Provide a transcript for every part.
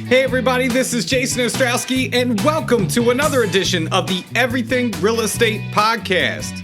Hey everybody, this is Jason Ostrowski, and welcome to another edition of the Everything Real Estate Podcast.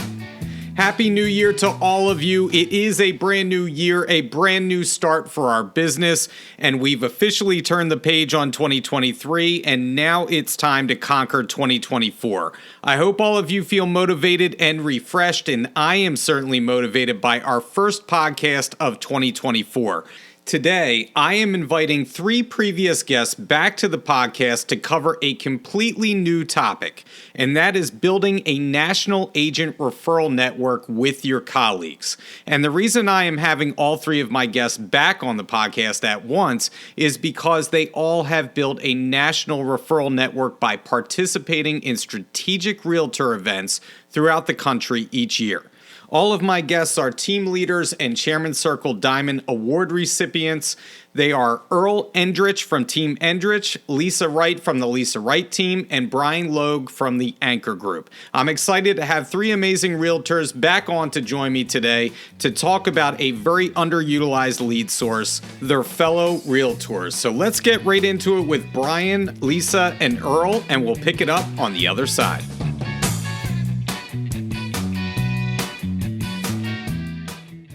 Happy New Year to all of you. It is a brand new year, a brand new start for our business, and we've officially turned the page on 2023, and now it's time to conquer 2024. I hope all of you feel motivated and refreshed, and I am certainly motivated by our first podcast of 2024. Today, I am inviting three previous guests back to the podcast to cover a completely new topic, and that is building a national agent referral network with your colleagues. And the reason I am having all three of my guests back on the podcast at once is because they all have built a national referral network by participating in strategic realtor events throughout the country each year. All of my guests are team leaders and Chairman Circle Diamond Award recipients. They are Earl Endrich from Team Endrich, Lisa Wright from the Lisa Wright Team, and Brian Logue from the Anchor Group. I'm excited to have three amazing realtors back on to join me today to talk about a very underutilized lead source, their fellow realtors. So let's get right into it with Brian, Lisa, and Earl, and we'll pick it up on the other side.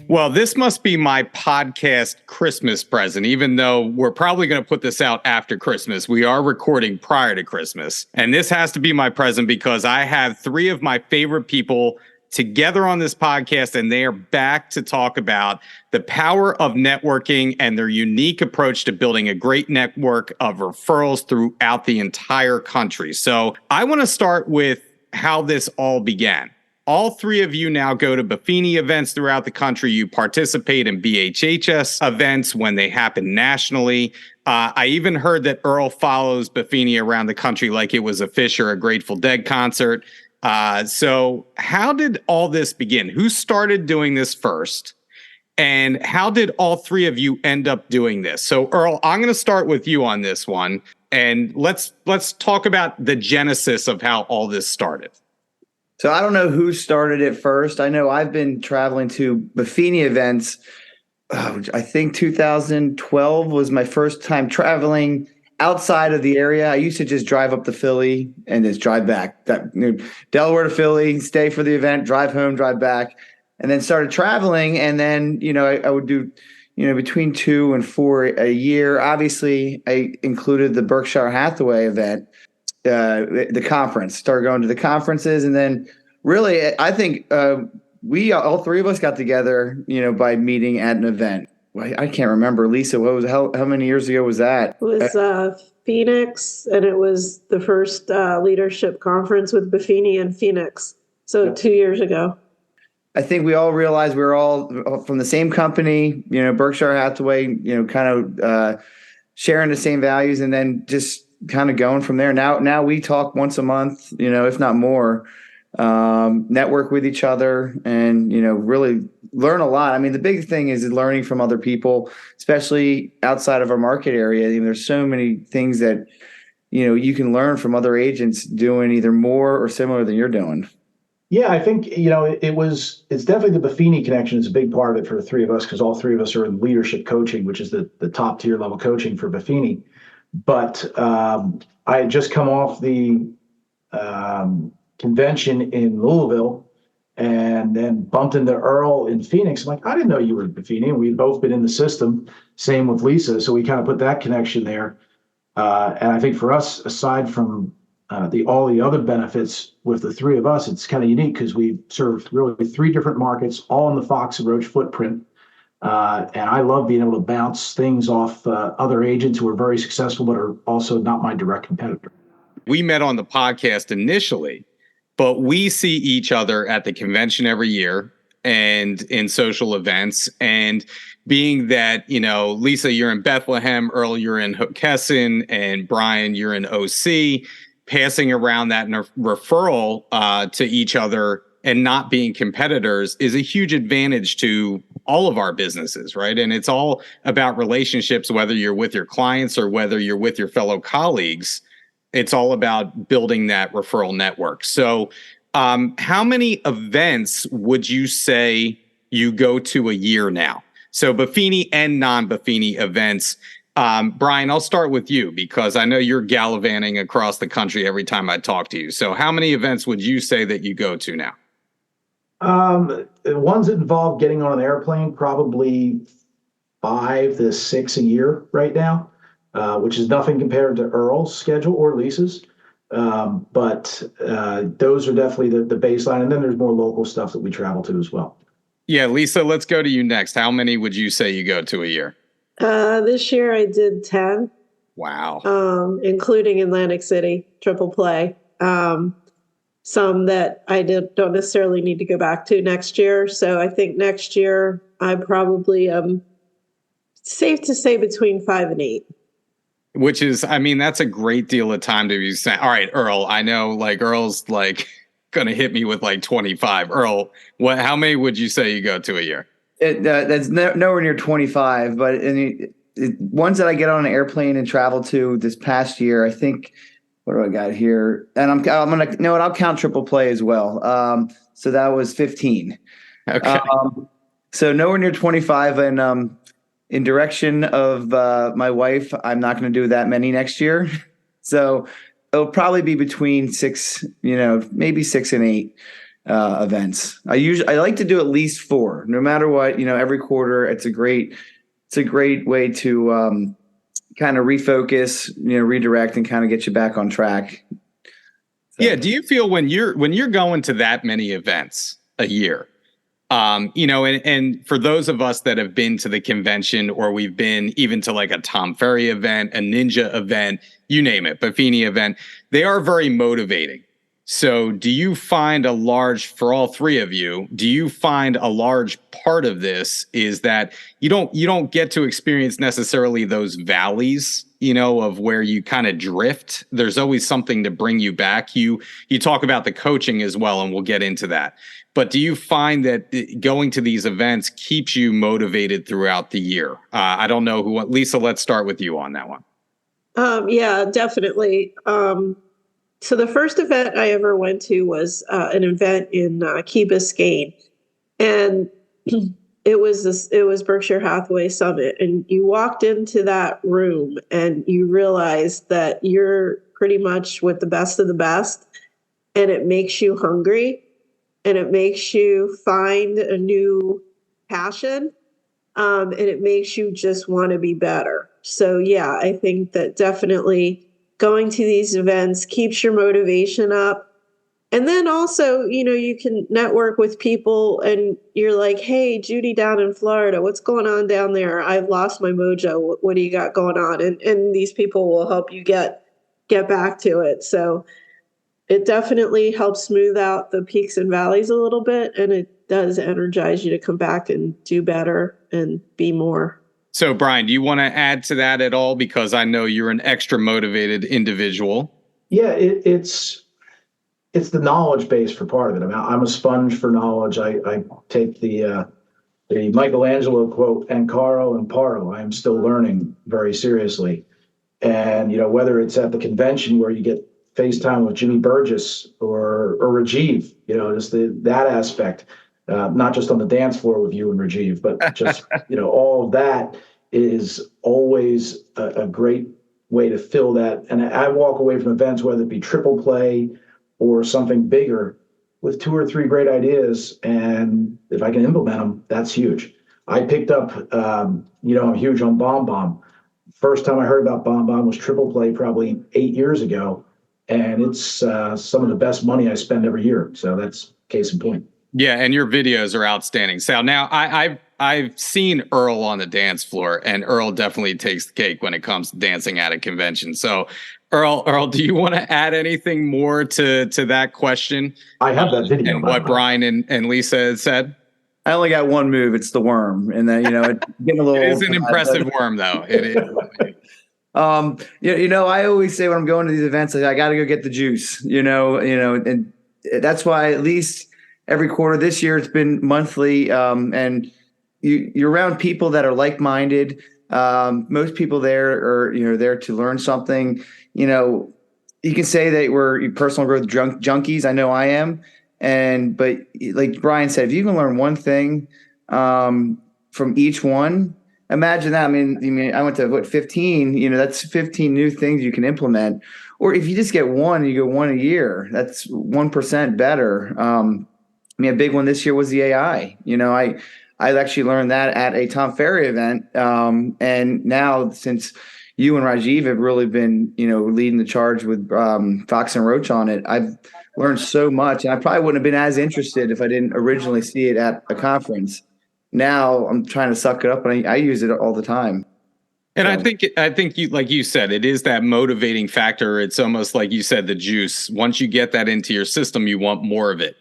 Well, this must be my podcast Christmas present, even though we're probably going to put this out after Christmas. We are recording prior to Christmas. And this has to be my present because I have three of my favorite people together on this podcast, and they are back to talk about the power of networking and their unique approach to building a great network of referrals throughout the entire country. So I want to start with how this all began. All three of you now go to Buffini events throughout the country. You participate in BHHS events when they happen nationally. I even heard that Earl follows Buffini around the country like it was a Phish or a Grateful Dead concert. So how did all this begin? Who started doing this first? And how did all three of you end up doing this? So Earl, I'm going to start with you on this one. And let's talk about the genesis of how all this started. So I don't know who started it first. I know I've been traveling to Buffini events. I think 2012 was my first time traveling outside of the area. I used to just drive up to Philly and just drive back. Delaware to Philly, stay for the event, drive home, drive back, and then started traveling. And then, I would do, between 2 and 4 a year. Obviously, I included the Berkshire Hathaway event. The conference, started going to the conferences, and then really I think we all three of us got together by meeting at an event. I can't remember. Lisa, how many years ago was that? It was Phoenix, and it was the first leadership conference with Buffini in Phoenix, so 2 years ago. I think we all realized we were all from the same company, Berkshire Hathaway, kind of sharing the same values, and then just kind of going from there. Now we talk once a month, if not more, network with each other and, really learn a lot. I mean, the big thing is learning from other people, especially outside of our market area. There's so many things that, you can learn from other agents doing either more or similar than you're doing. Yeah, I think, it's definitely the Buffini connection is a big part of it for the three of us, because all three of us are in leadership coaching, which is the top tier level coaching for Buffini. But I had just come off the convention in Louisville and then bumped into Earl in Phoenix. I'm like, I didn't know you were at Buffini. And we'd both been in the system. Same with Lisa. So we kind of put that connection there. And I think for us, aside from all the other benefits with the three of us, it's kind of unique because we serve really three different markets, all in the Fox and Roach footprint. And I love being able to bounce things off other agents who are very successful, but are also not my direct competitor. We met on the podcast initially, but we see each other at the convention every year and in social events. And being that, Lisa, you're in Bethlehem, Earl, you're in Hockessin, and Brian, you're in OC, passing around that referral to each other and not being competitors is a huge advantage to all of our businesses, right? And it's all about relationships, whether you're with your clients or whether you're with your fellow colleagues. It's all about building that referral network. So how many events would you say you go to a year now? So Buffini and non-Buffini events. Brian, I'll start with you because I know you're gallivanting across the country every time I talk to you. So how many events would you say that you go to now? Ones that involve getting on an airplane, probably 5 to 6 a year right now, which is nothing compared to Earl's schedule or Lisa's. But those are definitely the baseline. And then there's more local stuff that we travel to as well. Yeah, Lisa, let's go to you next. How many would you say you go to a year? This year I did 10. Wow. Including Atlantic City, triple play. Some that I don't necessarily need to go back to next year. So I think next year I probably safe to say between 5 and 8. Which is, I mean, that's a great deal of time to be saying, all right, Earl, I know like Earl's like going to hit me with like 25. Earl, how many would you say you go to a year? That's nowhere near 25, but ones that I get on an airplane and travel to this past year, I think, what do I got here? And I'm going to, you know what, I'll count triple play as well. So that was 15. Okay. So nowhere near 25. And in direction of my wife, I'm not going to do that many next year. So it'll probably be between 6, maybe 6 and 8 events. I like to do at least 4, no matter what, every quarter. It's a great way to kind of refocus, redirect and kind of get you back on track. So. Yeah. Do you feel when you're going to that many events a year, and for those of us that have been to the convention or we've been even to like a Tom Ferry event, a Ninja event, you name it, Buffini event, they are very motivating. So do you find for all three of you, do you find a large part of this is that you don't get to experience necessarily those valleys, of where you kind of drift? There's always something to bring you back. You talk about the coaching as well, and we'll get into that. But do you find that going to these events keeps you motivated throughout the year? I don't know Lisa, let's start with you on that one. Yeah, definitely. So the first event I ever went to was an event in Key Biscayne, and it was Berkshire Hathaway Summit. And you walked into that room and you realized that you're pretty much with the best of the best, and it makes you hungry. And it makes you find a new passion, and it makes you just want to be better. So, yeah, I think that definitely going to these events keeps your motivation up. And then also, you can network with people and you're like, hey, Judy down in Florida, what's going on down there? I've lost my mojo. What do you got going on? And these people will help you get back to it. So it definitely helps smooth out the peaks and valleys a little bit, and it does energize you to come back and do better and be more. So, Brian, do you want to add to that at all? Because I know you're an extra motivated individual. Yeah, it's the knowledge base for part of it. I mean, I'm a sponge for knowledge. I take the Michelangelo quote, "Ancaro imparo." I am still learning very seriously. And, whether it's at the convention where you get FaceTime with Jimmy Burgess or Rajiv, just that aspect, not just on the dance floor with you and Rajiv, but just, all of that is always a great way to fill that. And I walk away from events, whether it be triple play or something bigger, with 2 or 3 great ideas. And if I can implement them, that's huge. I picked up, I'm huge on Bomb Bomb. First time I heard about Bomb Bomb was triple play probably 8 years ago. And it's some of the best money I spend every year. So that's case in point. Yeah, and your videos are outstanding. So now I've seen Earl on the dance floor, and Earl definitely takes the cake when it comes to dancing at a convention. So Earl, do you want to add anything more to that question? I have that video. And what Brian and Lisa had said? I only got one move. It's the worm. And then, it's getting a little. It is an impressive worm, though. It is. I always say when I'm going to these events, I got to go get the juice, and that's why at least every quarter this year, it's been monthly. And you're around people that are like-minded. Most people there are, there to learn something. You can say that we're personal growth junkies. I know I am. But like Brian said, if you can learn one thing from each one, imagine that. I mean, I went to what 15. That's 15 new things you can implement. Or if you just get one, you go one a year. That's 1% better. A big one this year was the AI. I actually learned that at a Tom Ferry event, and now since you and Rajiv have really been, leading the charge with Fox and Roach on it, I've learned so much, and I probably wouldn't have been as interested if I didn't originally see it at a conference. Now I'm trying to suck it up, and I use it all the time. And I think you, like you said, it is that motivating factor. It's almost like you said, the juice. Once you get that into your system, you want more of it,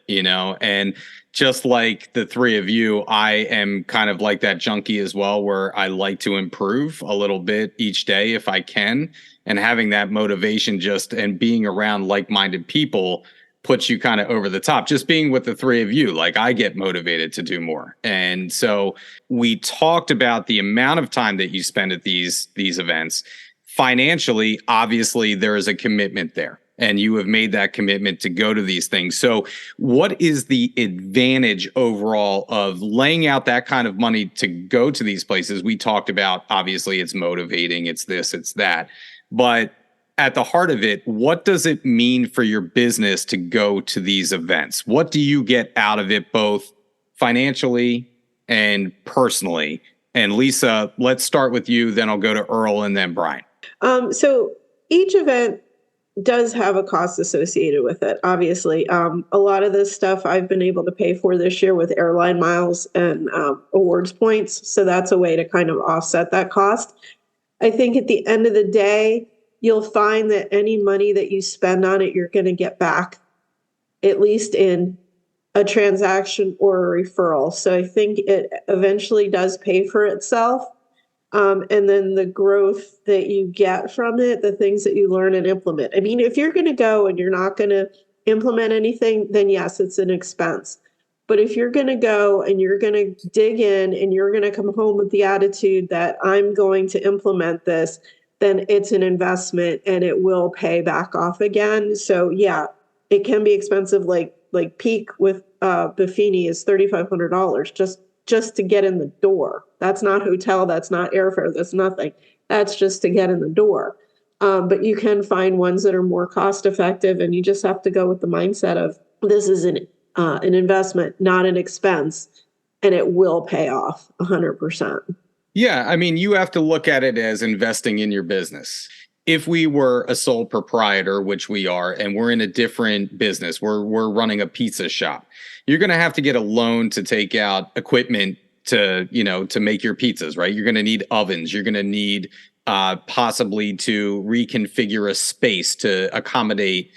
and just like the three of you, I am kind of like that junkie as well, where I like to improve a little bit each day if I can. And having that motivation and being around like-minded people puts you kind of over the top. Just being with the three of you, like, I get motivated to do more. And so we talked about the amount of time that you spend at these events. Financially, obviously, there is a commitment there, and you have made that commitment to go to these things. So what is the advantage overall of laying out that kind of money to go to these places? We talked about, obviously, it's motivating, it's this, it's that. But at the heart of it, what does it mean for your business to go to these events? What do you get out of it, both financially and personally? And Lisa, let's start with you, then I'll go to Earl and then Brian. So each event does have a cost associated with it, obviously. A lot of this stuff I've been able to pay for this year with airline miles and awards points. So that's a way to kind of offset that cost. I think at the end of the day, you'll find that any money that you spend on it, you're going to get back, at least in a transaction or a referral. So I think it eventually does pay for itself. And then the growth that you get from it, the things that you learn and implement. I mean, if you're going to go and you're not going to implement anything, then yes, it's an expense. But if you're going to go and you're going to dig in and you're going to come home with the attitude that I'm going to implement this, then it's an investment and it will pay back off again. So yeah, it can be expensive. Like Peak with Buffini is $3,500 just to get in the door. That's not hotel, that's not airfare, that's nothing. That's just to get in the door. But you can find ones that are more cost effective, and you just have to go with the mindset of this is an investment, not an expense, and it will pay off 100%. Yeah, I mean, you have to look at it as investing in your business. If we were a sole proprietor, which we are, and we're in a different business, we're running a pizza shop, you're going to have to get a loan to take out equipment to make your pizzas, right? You're going to need ovens. You're going to need possibly to reconfigure a space to accommodate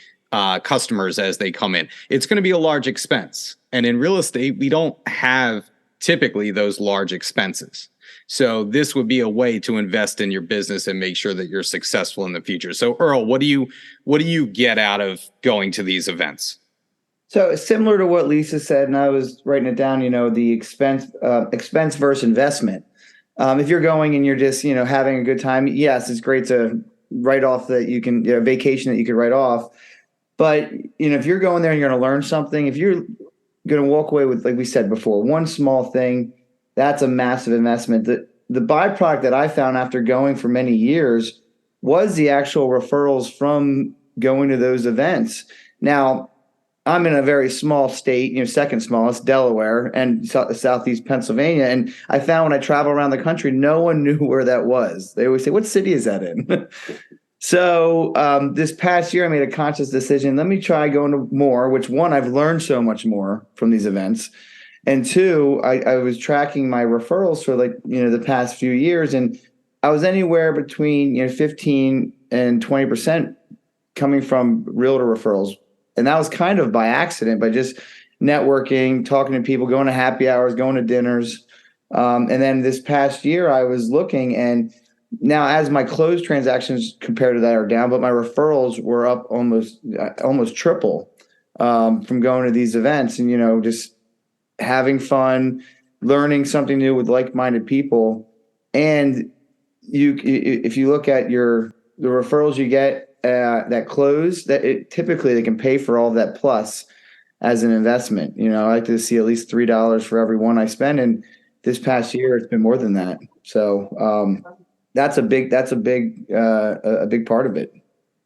customers as they come in. It's going to be a large expense. And in real estate, we don't have typically those large expenses. So this would be a way to invest in your business and make sure that you're successful in the future. So Earl, what do you get out of going to these events? So similar to what Lisa said, and I was writing it down, the expense versus investment. If you're going and you're just, having a good time, yes, it's great to write off that you can, vacation that you could write off. But, if you're going there and you're going to learn something, if you're going to walk away with, like we said before, one small thing, that's a massive investment. The byproduct that I found after going for many years was the actual referrals from going to those events. Now, I'm in a very small state, second smallest, Delaware, and southeast Pennsylvania. And I found when I travel around the country, no one knew where that was. They always say, what city is that in? So this past year, I made a conscious decision. Let me try going to more, which one, I've learned so much more from these events. And two, I was tracking my referrals for the past few years. And I was anywhere between, 15 and 20% coming from realtor referrals. And that was kind of by accident, by just networking, talking to people, going to happy hours, going to dinners. And then this past year, I was looking, and now as my closed transactions compared to that are down, but my referrals were up almost triple from going to these events and, just having fun, learning something new with like-minded people. And if you look at the referrals you get, that close, typically they can pay for all of that plus as an investment. I like to see at least $3 for every one I spend. And this past year, it's been more than that. So that's a big part of it.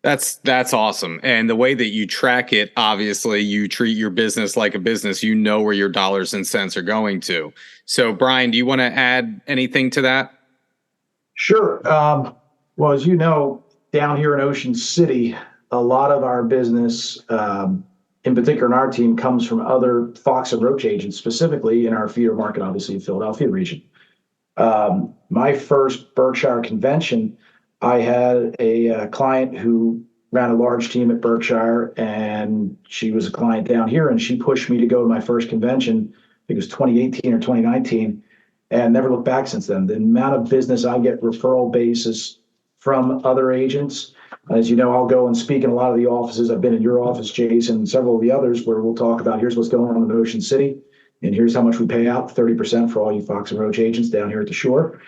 That's awesome. And the way that you track it, obviously you treat your business like a business. You know where your dollars and cents are going to. So Brian, do you want to add anything to that? Sure. Well, as you know, down here in Ocean City, a lot of our business, in particular in our team, comes from other Fox and Roach agents, specifically in our feeder market, obviously Philadelphia region. My first Berkshire convention, I had a client who ran a large team at Berkshire, and she was a client down here, and she pushed me to go to my first convention. I think it was 2018 or 2019, and never looked back since then. The amount of business I get referral basis from other agents. As you know, I'll go and speak in a lot of the offices. I've been in your office, Jason, and several of the others, where we'll talk about here's what's going on in Ocean City, and here's how much we pay out, 30% for all you Fox and Roach agents down here at the shore.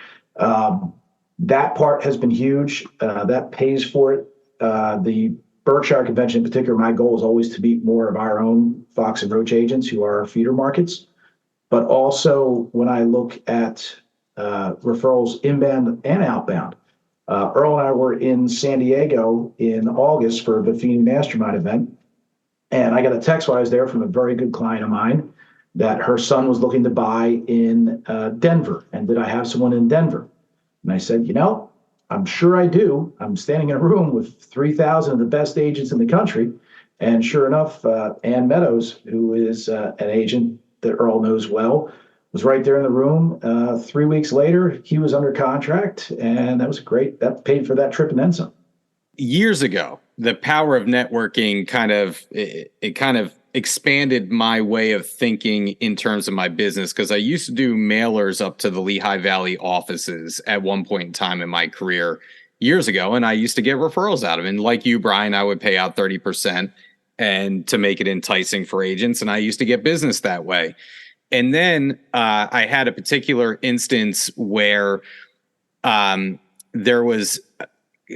That part has been huge. That pays for it. The Berkshire convention in particular, my goal is always to meet more of our own Fox and Roach agents who are our feeder markets. But also when I look at referrals inbound and outbound, Earl and I were in San Diego in August for a Buffini Mastermind event. And I got a text while I was there from a very good client of mine that her son was looking to buy in Denver. And did I have someone in Denver? And I said, I'm sure I do. I'm standing in a room with 3,000 of the best agents in the country. And sure enough, Ann Meadows, who is an agent that Earl knows well, was right there in the room. 3 weeks later, he was under contract, and that was great. That paid for that trip and then some. Years ago, the power of networking kind of expanded my way of thinking in terms of my business, because I used to do mailers up to the Lehigh Valley offices at one point in time in my career years ago, and I used to get referrals out of it. And like you, Brian, I would pay out 30% and to make it enticing for agents, and I used to get business that way. And then I had a particular instance where there was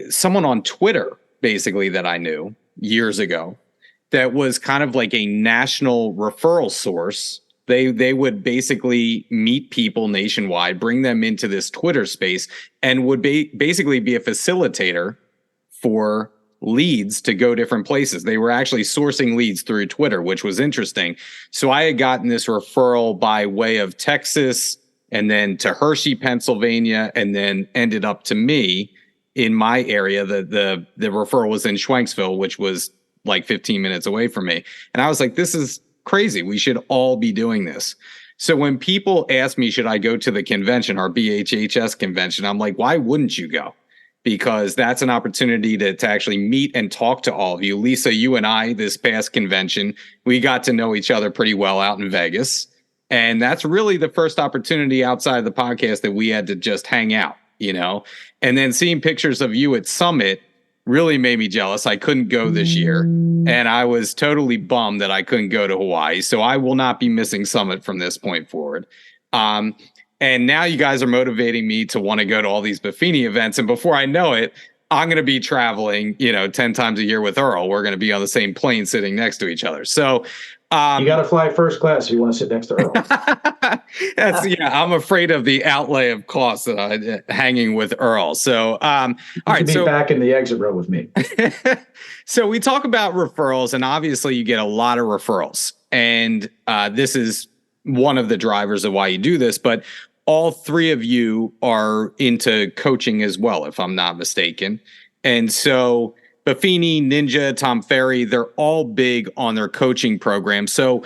someone on Twitter, basically, that I knew years ago that was kind of like a national referral source. They would basically meet people nationwide, bring them into this Twitter space, and would basically be a facilitator for leads to go different places. They were actually sourcing leads through Twitter, which was interesting. So I had gotten this referral by way of Texas, and then to Hershey, Pennsylvania, and then ended up to me in my area. The referral was in Schwenksville, which was like 15 minutes away from me. And I was like, this is crazy. We should all be doing this. So when people ask me, should I go to the convention, our BHHS convention, I'm like, why wouldn't you go? Because that's an opportunity to actually meet and talk to all of you. Lisa, you and I, this past convention, we got to know each other pretty well out in Vegas. And that's really the first opportunity outside of the podcast that we had to just hang out, and then seeing pictures of you at Summit really made me jealous. I couldn't go this year, and I was totally bummed that I couldn't go to Hawaii. So I will not be missing Summit from this point forward. And now you guys are motivating me to want to go to all these Buffini events. And before I know it, I'm going to be traveling, 10 times a year with Earl. We're going to be on the same plane sitting next to each other. So you got to fly first class if you want to sit next to Earl. I'm afraid of the outlay of costs hanging with Earl. So, all right. So back in the exit row with me. So we talk about referrals, and obviously you get a lot of referrals. And this is one of the drivers of why you do this, but all three of you are into coaching as well, if I'm not mistaken. And so Buffini, Ninja, Tom Ferry, they're all big on their coaching program. So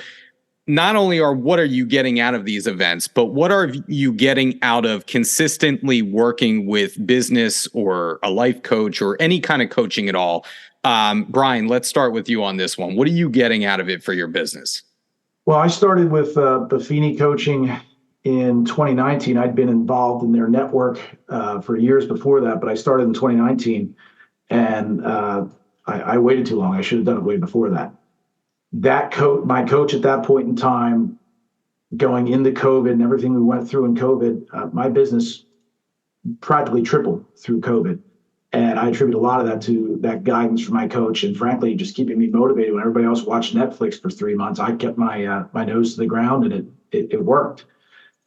not only what are you getting out of these events, but what are you getting out of consistently working with business or a life coach or any kind of coaching at all? Brian, let's start with you on this one. What are you getting out of it for your business? Well, I started with Buffini coaching in 2019. I'd been involved in their network for years before that, but I started in 2019, and I waited too long. I should have done it way before that. My coach at that point in time, going into COVID and everything we went through in COVID, my business practically tripled through COVID. And I attribute a lot of that to that guidance from my coach, and frankly, just keeping me motivated. When everybody else watched Netflix for 3 months, I kept my nose to the ground, and it worked.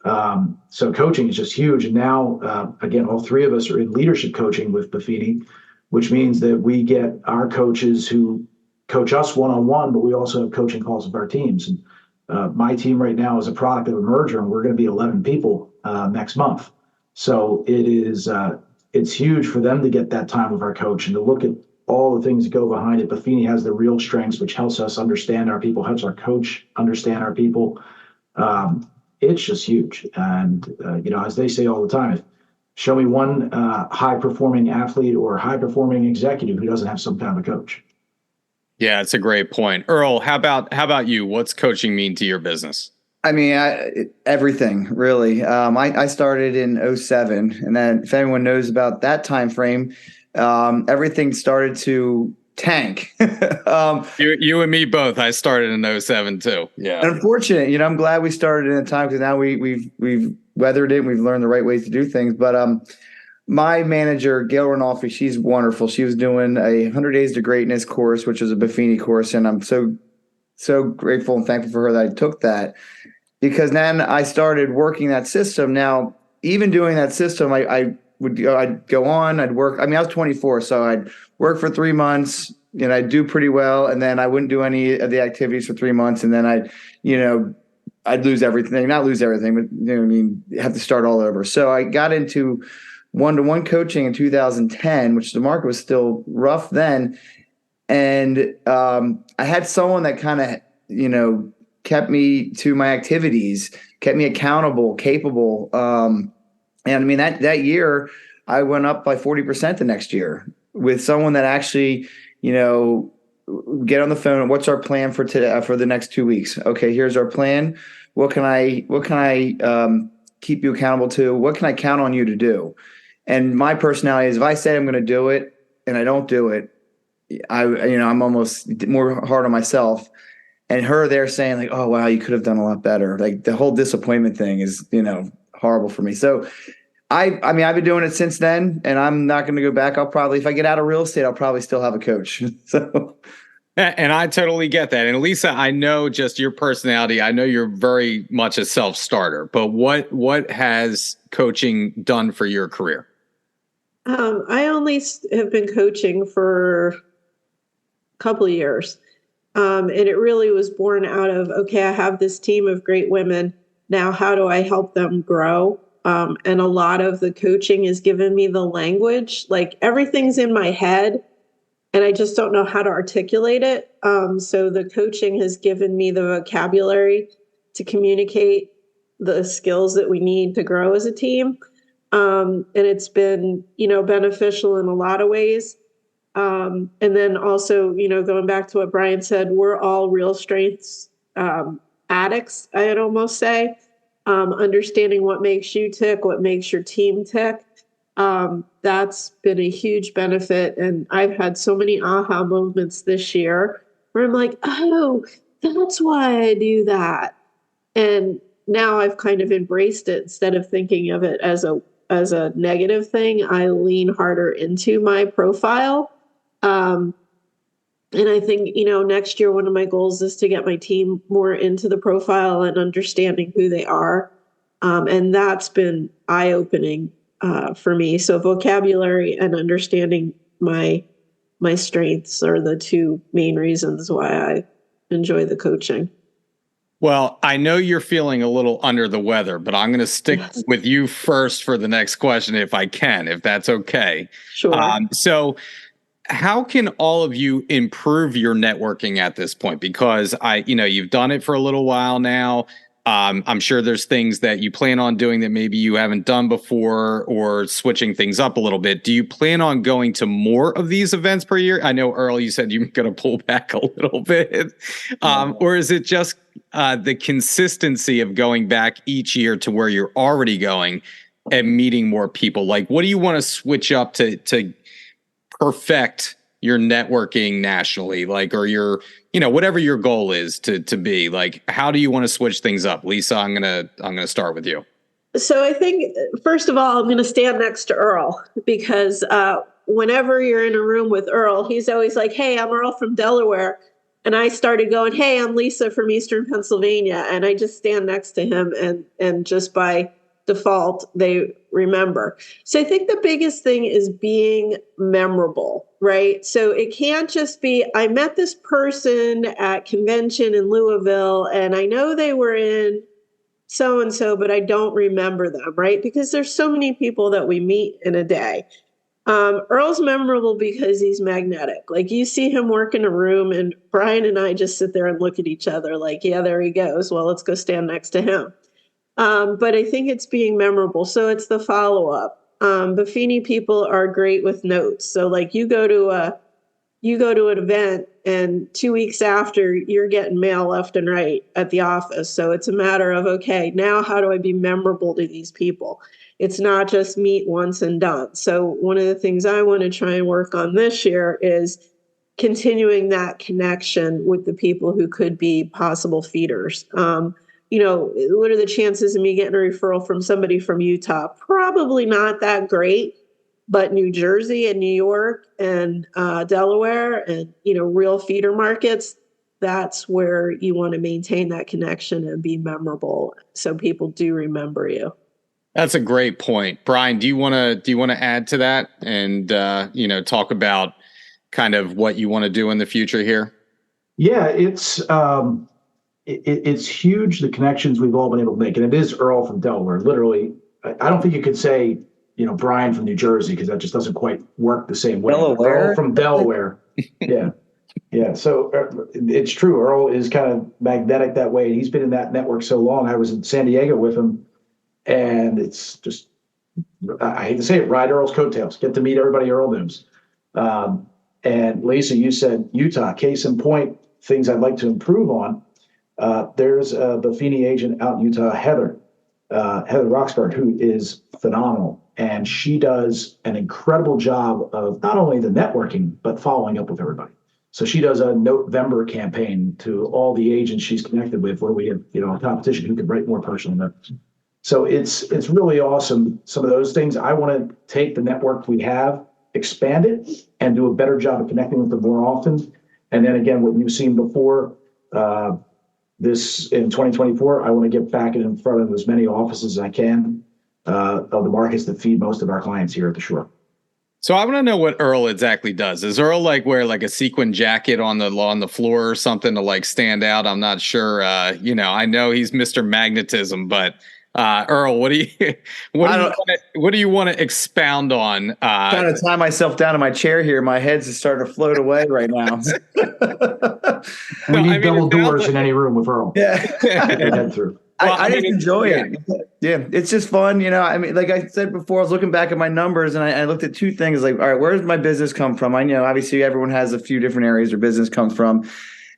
So coaching is just huge. And now, again, all three of us are in leadership coaching with Buffini, which means that we get our coaches who coach us one-on-one, but we also have coaching calls with our teams. And my team right now is a product of a merger, and we're going to be 11 people next month. So it's huge for them to get that time with our coach and to look at all the things that go behind it. Buffini has the real strengths, which helps us understand our people, helps our coach understand our people. It's just huge. And, as they say all the time, show me one high-performing athlete or high-performing executive who doesn't have some kind of a coach. Yeah, it's a great point. Earl, how about you? What's coaching mean to your business? I mean, everything really. I started in '07, and then if anyone knows about that time frame, everything started to tank. You and me both. I started in '07 too. Yeah. Unfortunate, I'm glad we started in a time because now we've weathered it. And we've learned the right ways to do things. But my manager, Gail Ranolfi, she's wonderful. She was doing a 100 Days to Greatness course, which was a Buffini course, and I'm so grateful and thankful for her that I took that, because then I started working that system. Now, even doing that system, I'd go on, I'd work. I mean, I was 24, so I'd work for 3 months, and I'd do pretty well, and then I wouldn't do any of the activities for 3 months, and then I'd lose everything. Not lose everything, but have to start all over. So I got into one-to-one coaching in 2010, which the market was still rough then. And I had someone that kind of, kept me to my activities, kept me accountable, capable. And I mean, that year I went up by 40% the next year with someone that actually, get on the phone. What's our plan for today, for the next 2 weeks? Okay, here's our plan. What can I keep you accountable to? What can I count on you to do? And my personality is, if I say I'm going to do it and I don't do it, I'm almost more hard on myself. And her there saying like, oh, wow, you could have done a lot better. Like the whole disappointment thing is, horrible for me. So I've been doing it since then, and I'm not going to go back. I'll probably, if I get out of real estate, I'll probably still have a coach. So. And I totally get that. And Lisa, I know just your personality. I know you're very much a self-starter, but what has coaching done for your career? I only have been coaching for a couple of years. And it really was born out of, okay, I have this team of great women. Now, how do I help them grow? And a lot of the coaching has given me the language, like everything's in my head and I just don't know how to articulate it. So the coaching has given me the vocabulary to communicate the skills that we need to grow as a team. And it's been, beneficial in a lot of ways. And then also, going back to what Brian said, we're all real strengths addicts, I'd almost say. Understanding what makes you tick, what makes your team tick. That's been a huge benefit. And I've had so many aha moments this year where I'm like, oh, that's why I do that. And now I've kind of embraced it. Instead of thinking of it as a negative thing, I lean harder into my profile. And I think, next year, one of my goals is to get my team more into the profile and understanding who they are. And that's been eye-opening for me. So vocabulary and understanding my strengths are the two main reasons why I enjoy the coaching. Well, I know you're feeling a little under the weather, but I'm going to stick with you first for the next question, if I can, if that's okay. Sure. So how can all of you improve your networking at this point? Because you've done it for a little while now. I'm sure there's things that you plan on doing that maybe you haven't done before, or switching things up a little bit. Do you plan on going to more of these events per year? I know, Earl, you said you're going to pull back a little bit. Or is it just the consistency of going back each year to where you're already going and meeting more people? Like, what do you want to switch up to perfect your networking nationally, like, or your, whatever your goal is to be? Like, how do you want to switch things up? Lisa, I'm going to start with you. So I think, first of all, I'm going to stand next to Earl, because whenever you're in a room with Earl, he's always like, hey, I'm Earl from Delaware. And I started going, hey, I'm Lisa from Eastern Pennsylvania. And I just stand next to him, and just by default, they remember. So I think the biggest thing is being memorable, right? So it can't just be, I met this person at convention in Louisville, and I know they were in so-and-so, but I don't remember them, right? Because there's so many people that we meet in a day. Earl's memorable because he's magnetic. Like, you see him work in a room, and Brian and I just sit there and look at each other like, yeah, there he goes. Well, let's go stand next to him. But I think it's being memorable. So it's the follow-up. Buffini people are great with notes. So like, you go to an event, and 2 weeks after, you're getting mail left and right at the office. So it's a matter of, okay, now how do I be memorable to these people? It's not just meet once and done. So one of the things I want to try and work on this year is continuing that connection with the people who could be possible feeders. What are the chances of me getting a referral from somebody from Utah? Probably not that great. But New Jersey and New York and Delaware and, real feeder markets, that's where you want to maintain that connection and be memorable so people do remember you. That's a great point. Brian, do you want to add to that and, talk about kind of what you want to do in the future here? Yeah, it's huge, the connections we've all been able to make. And it is Earl from Delaware. Literally, I don't think you could say, Brian from New Jersey, because that just doesn't quite work the same way. Delaware? Earl from Delaware. Yeah. Yeah. So it's true. Earl is kind of magnetic that way. He's been in that network so long. I was in San Diego with him, and it's just, I hate to say it, ride Earl's coattails, get to meet everybody Earl knows. And Lisa, you said Utah, case in point, things I'd like to improve on. There's a Buffini agent out in Utah, Heather Roxburgh, who is phenomenal. And she does an incredible job of not only the networking, but following up with everybody. So she does a November campaign to all the agents she's connected with, where we have, a competition who can write more personal notes. So it's really awesome. Some of those things, I want to take the network we have, expand it, and do a better job of connecting with them more often. And then again, what you've seen before, this in 2024, I want to get back in front of as many offices as I can of the markets that feed most of our clients here at the shore. So I want to know what Earl exactly does. Is Earl wear a sequin jacket on the floor or something to stand out? I'm not sure. I know he's Mr. Magnetism, but Earl, what do you want to expound on? Trying to tie myself down in my chair here. My head's just starting to float away right now. We need double doors in any room with Earl. Yeah. Head through. I just enjoy it. Yeah, it's just fun. Like I said before, I was looking back at my numbers, and I looked at two things. Like, all right, where does my business come from? I know obviously everyone has a few different areas their business comes from.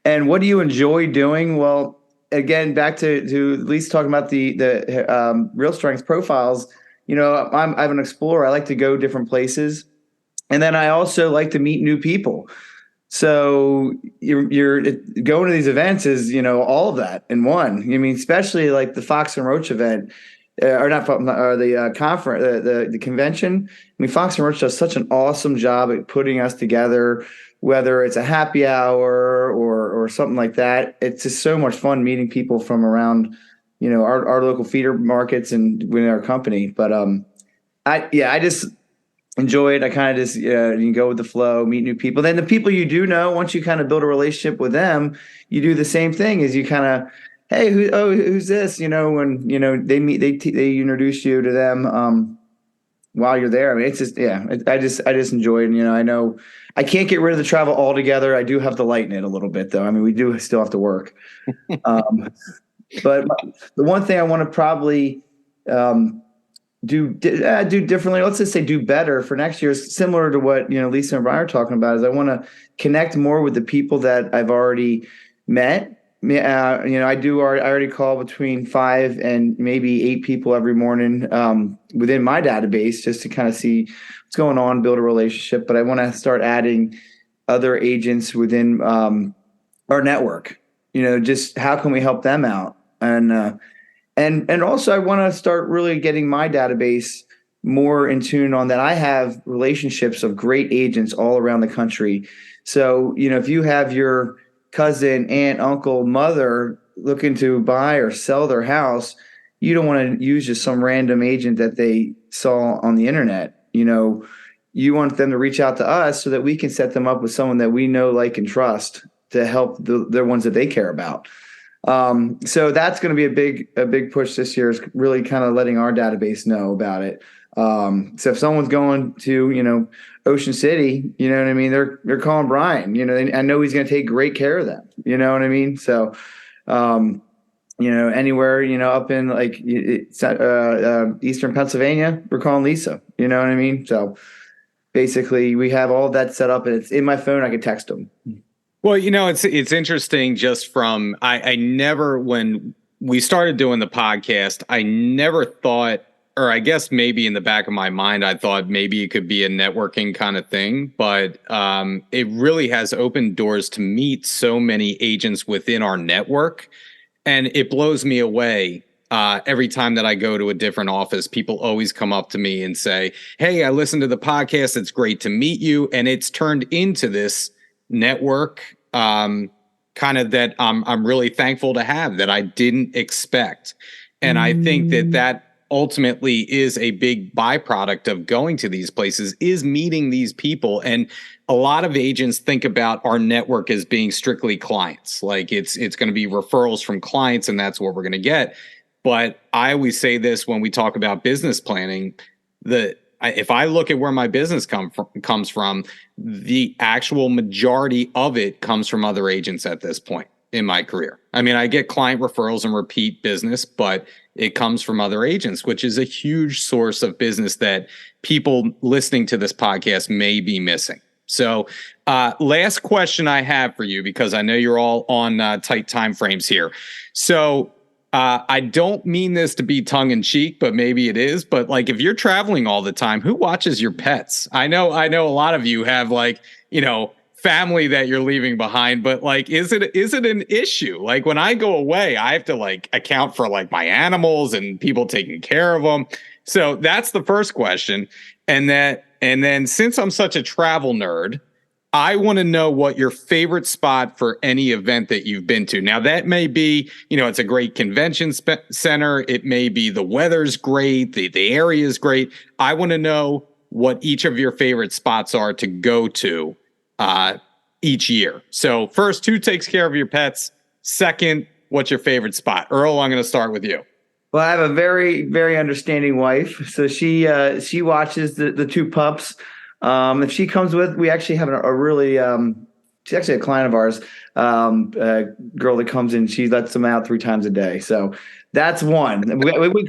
And what do you enjoy doing? Well, again, back to at least talking about the real strengths profiles. I'm an explorer. I like to go different places, and then I also like to meet new people. So you're going to these events is all of that in one. Especially like the Fox and Roach event, or not, or the conference, the convention. Fox and Roach does such an awesome job at putting us together, whether it's a happy hour or something like that. It's just so much fun meeting people from around, our local feeder markets and within our company. But I just enjoy it. I kind of just you go with the flow, meet new people. Then the people you do know, once you kind of build a relationship with them, you do the same thing. Is you kind of, hey, who's this? When they meet, they introduce you to them while you're there. It's just I just enjoy it. I know I can't get rid of the travel altogether. I do have to lighten it a little bit, though. We do still have to work. But the one thing I want to probably do differently, let's just say do better for next year, is similar to what Lisa and Brian are talking about, is I want to connect more with the people that I've already met. I already call between 5 and maybe 8 people every morning within my database, just to kind of see what's going on, build a relationship. But I want to start adding other agents within our network. Just how can we help them out? And also I want to start really getting my database more in tune on that. I have relationships of great agents all around the country. So, if you have your cousin, aunt, uncle, mother looking to buy or sell their house, you don't want to use just some random agent that they saw on the internet. You want them to reach out to us so that we can set them up with someone that we know, like, and trust to help the ones that they care about. So that's going to be a big push this year, is really kind of letting our database know about it. So if someone's going to, Ocean City, you know what I mean? They're calling Brian, I know he's going to take great care of them. You know what I mean? So, anywhere, up in like Eastern Pennsylvania, we're calling Lisa, you know what I mean? So basically we have all that set up and it's in my phone. I can text them. Well, it's interesting just from, I never, when we started doing the podcast, I never thought, or I guess maybe in the back of my mind, I thought maybe it could be a networking kind of thing, but it really has opened doors to meet so many agents within our network. And it blows me away. Every time that I go to a different office, people always come up to me and say, "Hey, I listened to the podcast. It's great to meet you." And it's turned into this network kind of that I'm really thankful to have, that I didn't expect. And I think that ultimately is a big byproduct of going to these places, is meeting these people. And a lot of agents think about our network as being strictly clients. Like it's going to be referrals from clients and that's what we're going to get. But I always say this when we talk about business planning, if I look at where my business comes from, the actual majority of it comes from other agents at this point in my career. I mean, I get client referrals and repeat business, but it comes from other agents, which is a huge source of business that people listening to this podcast may be missing. So last question I have for you, because I know you're all on tight time frames here. So I don't mean this to be tongue in cheek, but maybe it is. But like, if you're traveling all the time, who watches your pets? I know a lot of you have family that you're leaving behind, but like, is it an issue? Like when I go away, I have to like account for like my animals and people taking care of them. So that's the first question. And then since I'm such a travel nerd, I want to know what your favorite spot for any event that you've been to. Now that may be, it's a great convention center. It may be the weather's great. The area is great. I want to know what each of your favorite spots are to go to each year. So first, who takes care of your pets? Second, what's your favorite spot? Earl, I'm going to start with you. Well, I have a very, very understanding wife. So she watches the two pups. If she comes with, we actually have a really, she's actually a client of ours, a girl that comes in, she lets them out 3 times a day. So that's one.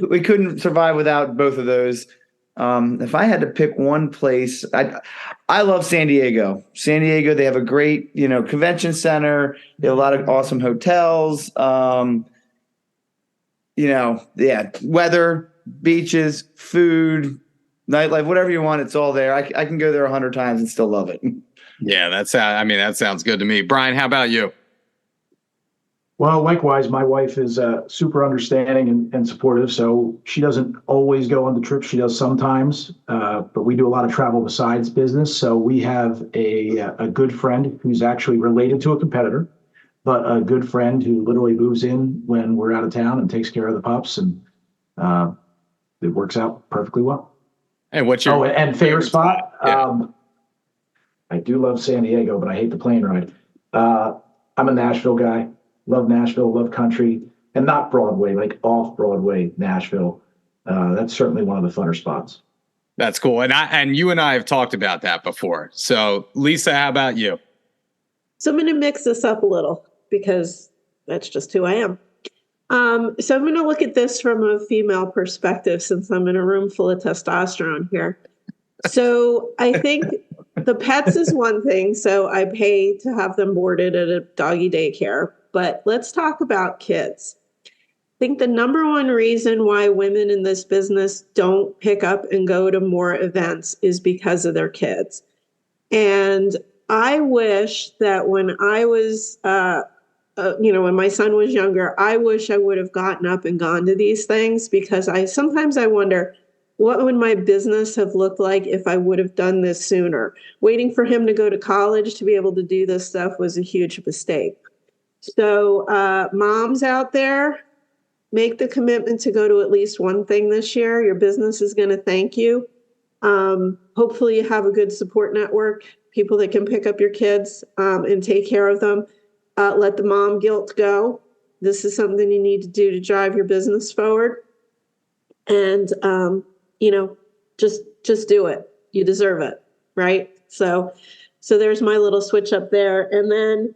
We couldn't survive without both of those. If I had to pick one place, I love San Diego. San Diego, they have a great, convention center. They have a lot of awesome hotels. Weather, beaches, food, nightlife, whatever you want, it's all there. I can go there 100 times and still love it. Yeah, that sounds good to me. Brian, how about you? Well, likewise, my wife is super understanding and supportive. So she doesn't always go on the trips. She does sometimes, but we do a lot of travel besides business. So we have a good friend who's actually related to a competitor, but a good friend who literally moves in when we're out of town and takes care of the pups, and it works out perfectly well. And what's your favorite spot? Yeah. I do love San Diego, but I hate the plane ride. I'm a Nashville guy. Love Nashville, love country, and not Broadway, like off Broadway Nashville. That's certainly one of the funner spots. That's cool. And you and I have talked about that before. So Lisa, how about you? So I'm going to mix this up a little because that's just who I am. So I'm going to look at this from a female perspective since I'm in a room full of testosterone here. So I think the pets is one thing. So I pay to have them boarded at a doggy daycare. But let's talk about kids. I think the number one reason why women in this business don't pick up and go to more events is because of their kids. And I wish that when I was, when my son was younger, I wish I would have gotten up and gone to these things, because sometimes I wonder, what would my business have looked like if I would have done this sooner? Waiting for him to go to college to be able to do this stuff was a huge mistake. So moms out there, make the commitment to go to at least one thing this year. Your business is going to thank you. Hopefully you have a good support network, people that can pick up your kids and take care of them. Let the mom guilt go. This is something you need to do to drive your business forward. And, just do it. You deserve it. Right. So there's my little switch up there. And then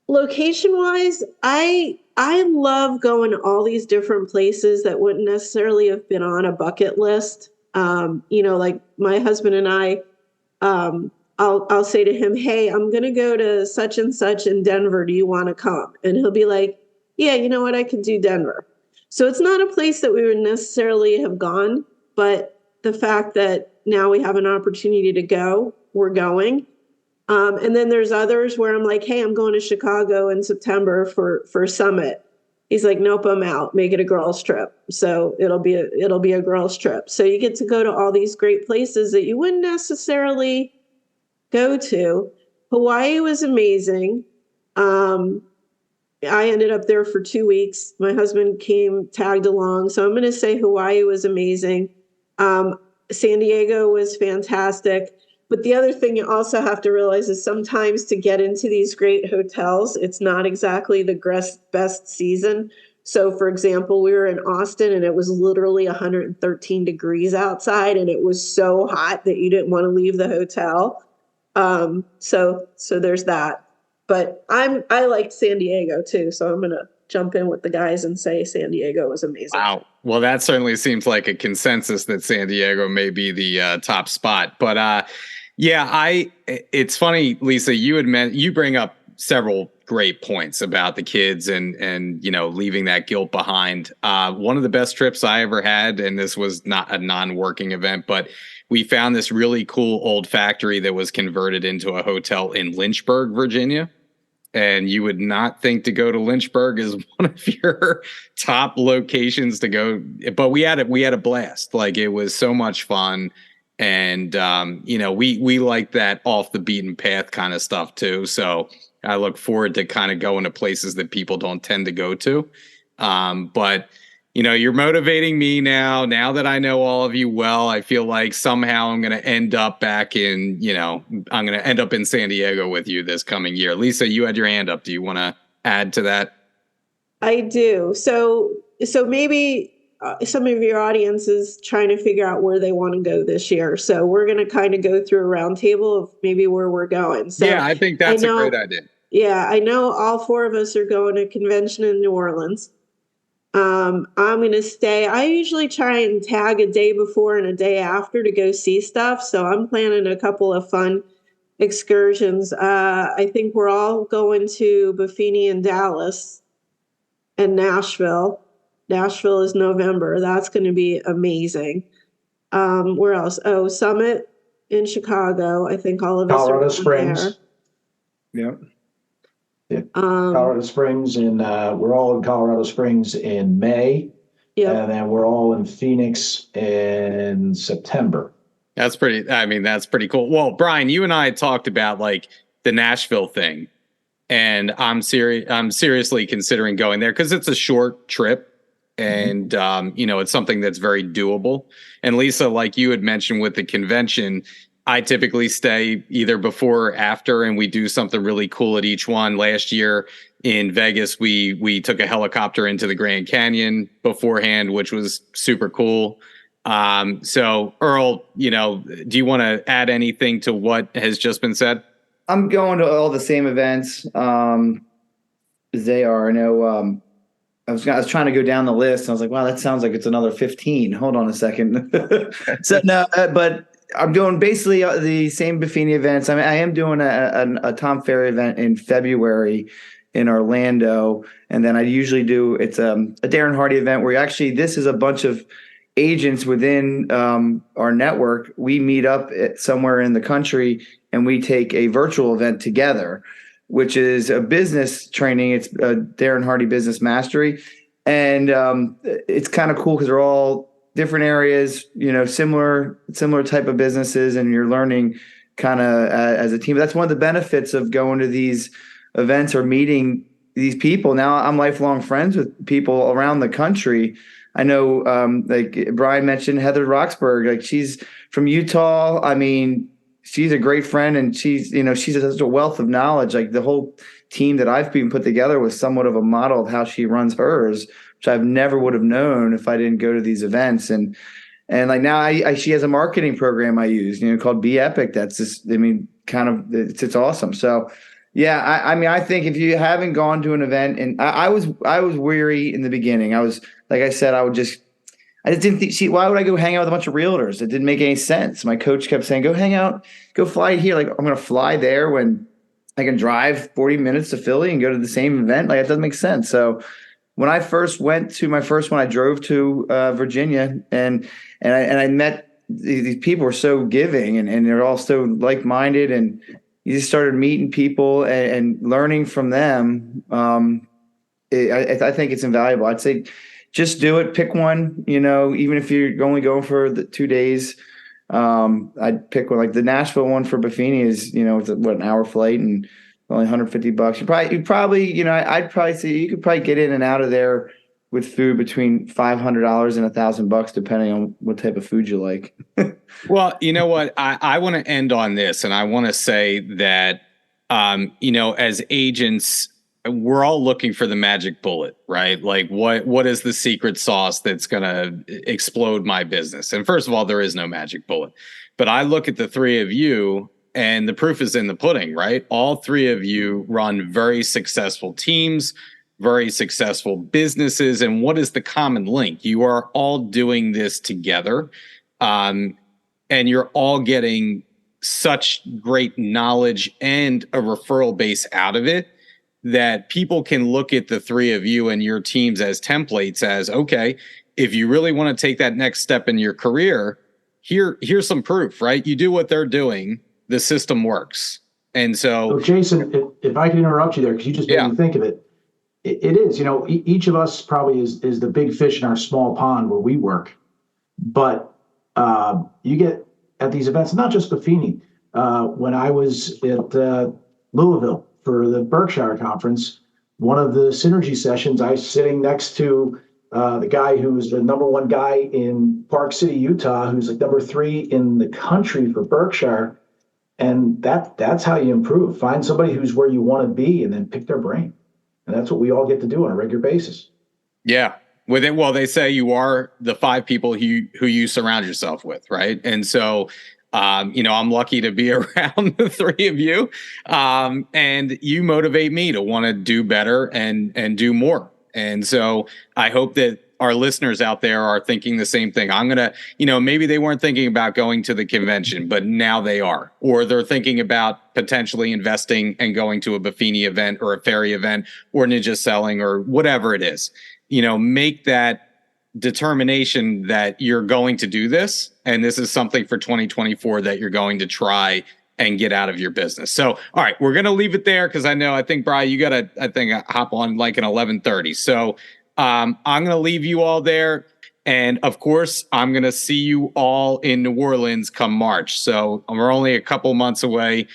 location wise, I love going to all these different places that wouldn't necessarily have been on a bucket list. Like my husband and I, I'll say to him, hey, I'm going to go to such and such in Denver. Do you want to come? And he'll be like, yeah, you know what? I could do Denver. So it's not a place that we would necessarily have gone, but the fact that now we have an opportunity to go, we're going. And then there's others where I'm like, hey, I'm going to Chicago in September for Summit. He's like, nope, I'm out. Make it a girls trip. So it'll be a girls trip. So you get to go to all these great places that you wouldn't necessarily go to. Hawaii was amazing. I ended up there for 2 weeks. My husband tagged along. So I'm going to say Hawaii was amazing. San Diego was fantastic. But the other thing you also have to realize is sometimes to get into these great hotels, it's not exactly the best season. So, for example, we were in Austin and it was literally 113 degrees outside and it was so hot that you didn't want to leave the hotel. So there's that. But I liked San Diego too. So I'm going to jump in with the guys and say San Diego was amazing. Wow. Well, that certainly seems like a consensus that San Diego may be the top spot. But it's funny, Lisa, you bring up several great points about the kids and leaving that guilt behind. One of the best trips I ever had, and this was not a non-working event, but we found this really cool old factory that was converted into a hotel in Lynchburg, Virginia. And you would not think to go to Lynchburg is one of your top locations to go, but we had a blast. Like, it was so much fun. And, we like that off the beaten path kind of stuff too. So I look forward to kind of going to places that people don't tend to go to. But you're motivating me now that I know all of you well. I feel like somehow I'm going to end up back in, I'm going to end up in San Diego with you this coming year. Lisa, you had your hand up. Do you want to add to that? I do. So maybe some of your audience is trying to figure out where they want to go this year. So we're going to kind of go through a roundtable of maybe where we're going. So yeah, I think that's a great idea. Yeah, I know all four of us are going to a convention in New Orleans. I'm going to stay. I usually try and tag a day before and a day after to go see stuff. So I'm planning a couple of fun excursions. I think we're all going to Buffini in Dallas and Nashville. Nashville is November. That's going to be amazing. Where else? Oh, Summit in Chicago. I think all of us Colorado are Springs. there. Yeah. Colorado Springs, and we're all in Colorado Springs in May. Yep. And then we're all in Phoenix in September. That's pretty cool. Well, Brian, you and I talked about like the Nashville thing, and I'm seriously considering going there because it's a short trip. And, it's something that's very doable. And Lisa, like you had mentioned with the convention, I typically stay either before or after, and we do something really cool at each one. Last year in Vegas, we took a helicopter into the Grand Canyon beforehand, which was super cool. So Earl, do you want to add anything to what has just been said? I'm going to all the same events as they are. I know I was trying to go down the list. And I was like, wow, that sounds like it's another 15. Hold on a second. So no, but I'm doing basically the same Buffini events. I mean, I am doing a Tom Ferry event in February in Orlando. And then I usually it's a Darren Hardy event where this is a bunch of agents within our network. We meet up somewhere in the country and we take a virtual event together, which is a business training. It's a Darren Hardy Business Mastery. And it's kind of cool because they're all different areas, similar type of businesses, and you're learning kind of as a team. That's one of the benefits of going to these events or meeting these people. Now I'm lifelong friends with people around the country. I know, like Brian mentioned, Heather Roxburgh, like she's from Utah. I mean, she's a great friend, and she's such a wealth of knowledge. Like the whole team that I've been put together was somewhat of a model of how she runs hers, which I've never would have known if I didn't go to these events. And like now, she has a marketing program I use, called Be Epic. That's just, I mean, kind of, it's awesome. So, yeah, I mean, I think if you haven't gone to an event, and I was weary in the beginning. I was, like I said, I just didn't think. See, why would I go hang out with a bunch of realtors? It didn't make any sense. My coach kept saying, "Go hang out, go fly here." Like I'm going to fly there when I can drive 40 minutes to Philly and go to the same event. Like it doesn't make sense. So when I first went to my first one, I drove to Virginia, and I met these people were so giving, and they're all so like minded, and you just started meeting people and learning from them. I think it's invaluable. I'd say just do it. Pick one. Even if you're only going for the 2 days, I'd pick one. Like the Nashville one for Buffini is, it's an hour flight and only $150. I'd probably say you could probably get in and out of there with food between $500 and $1,000, depending on what type of food you like. Well, you know what? I want to end on this, and I want to say that, as agents, we're all looking for the magic bullet, right? Like what is the secret sauce that's going to explode my business? And first of all, there is no magic bullet. But I look at the three of you, and the proof is in the pudding, right? All three of you run very successful teams, very successful businesses. And what is the common link? You are all doing this together. And you're all getting such great knowledge and a referral base out of it that people can look at the three of you and your teams as templates as, okay, if you really want to take that next step in your career, here's some proof, right? You do what they're doing, the system works. And so Jason, if I can interrupt you there, because you just made me think of it. It is, each of us probably is the big fish in our small pond where we work. But you get at these events, not just Buffini. When I was at Louisville for the Berkshire conference, one of the synergy sessions, I was sitting next to the guy who was the number one guy in Park City, Utah, who's like number 3 in the country for Berkshire. And that's how you improve. Find somebody who's where you want to be and then pick their brain. And that's what we all get to do on a regular basis. Yeah. Well, they say you are the 5 people who you surround yourself with, right? And so, I'm lucky to be around the 3 of you, and you motivate me to want to do better and do more. And so I hope that our listeners out there are thinking the same thing. I'm going to, maybe they weren't thinking about going to the convention, but now they are, or they're thinking about potentially investing and going to a Buffini event or a Ferry event or Ninja Selling or whatever it is. Make that determination that you're going to do this. And this is something for 2024 that you're going to try and get out of your business. So, all right, we're going to leave it there because I think, Brian, you got to, hop on like at 11:30. So I'm going to leave you all there. And of course, I'm going to see you all in New Orleans come March. So we're only a couple months away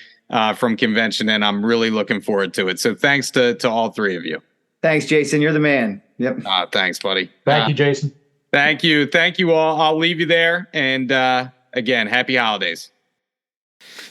from convention, and I'm really looking forward to it. So thanks to all 3 of you. Thanks, Jason. You're the man. Yep. Thanks, buddy. Thank you, Jason. Thank you. Thank you all. I'll leave you there. And again, happy holidays.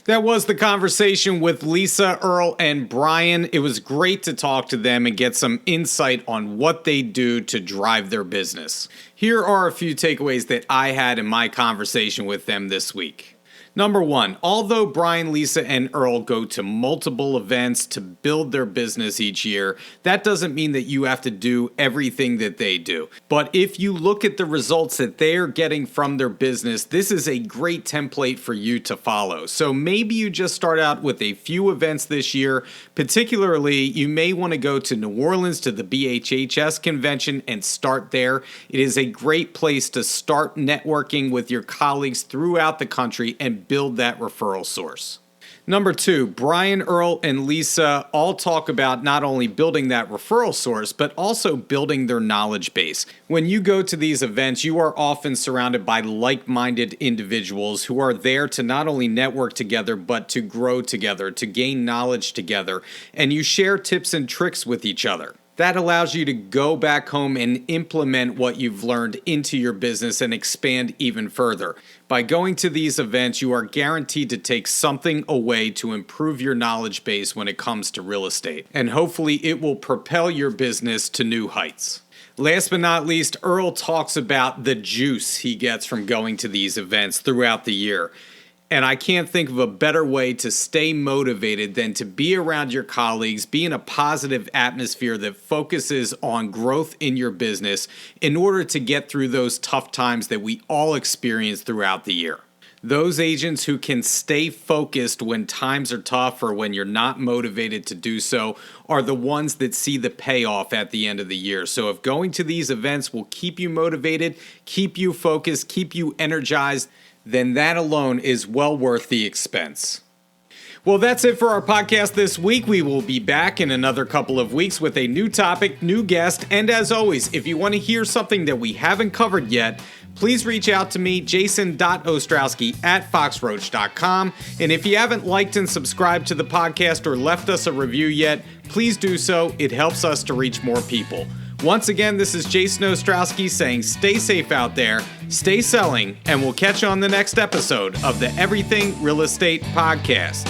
That was the conversation with Lisa, Earl, and Brian. It was great to talk to them and get some insight on what they do to drive their business. Here are a few takeaways that I had in my conversation with them this week. Number 1, although Brian, Lisa, and Earl go to multiple events to build their business each year, that doesn't mean that you have to do everything that they do. But if you look at the results that they are getting from their business, this is a great template for you to follow. So maybe you just start out with a few events this year. Particularly, you may want to go to New Orleans to the BHHS convention and start there. It is a great place to start networking with your colleagues throughout the country and build that referral source. Number 2, Brian, Earl, and Lisa all talk about not only building that referral source, but also building their knowledge base. When you go to these events, you are often surrounded by like-minded individuals who are there to not only network together, but to grow together, to gain knowledge together, and you share tips and tricks with each other. That allows you to go back home and implement what you've learned into your business and expand even further. By going to these events, you are guaranteed to take something away to improve your knowledge base when it comes to real estate. And hopefully it will propel your business to new heights. Last but not least, Earl talks about the juice he gets from going to these events throughout the year. And I can't think of a better way to stay motivated than to be around your colleagues, be in a positive atmosphere that focuses on growth in your business in order to get through those tough times that we all experience throughout the year. Those agents who can stay focused when times are tough or when you're not motivated to do so are the ones that see the payoff at the end of the year. So if going to these events will keep you motivated, keep you focused, keep you energized, then that alone is well worth the expense. Well, that's it for our podcast this week. We will be back in another couple of weeks with a new topic, new guest, and as always, if you want to hear something that we haven't covered yet, please reach out to me, jason.ostrowski@foxroach.com. And if you haven't liked and subscribed to the podcast or left us a review yet, please do so. It helps us to reach more people. Once again, this is Jason Ostrowski saying stay safe out there, stay selling, and we'll catch you on the next episode of the Everything Real Estate Podcast.